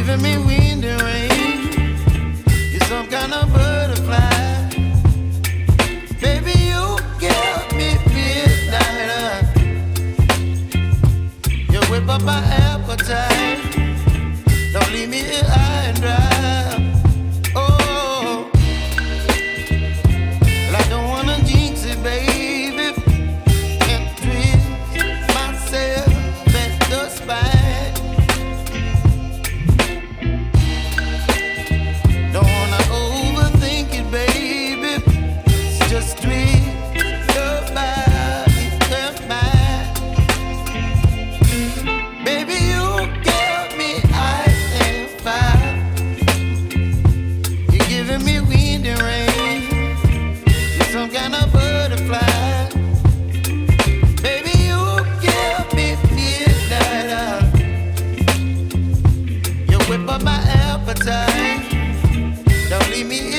giving me wind and rain. You're some kind of butterfly. Baby, you give me midnight. You whip up my appetite. Don't leave me here high and dry. Oh, well, I don't wanna jinx it, baby. Can't twist myself at the spine. Don't wanna overthink it, baby. It's just twist your body and mine. Baby, you give me ice and fire. You're giving me wind and rain. You're some kind of butterfly. Baby, you give me midnight. You whip up my appetite. Don't leave me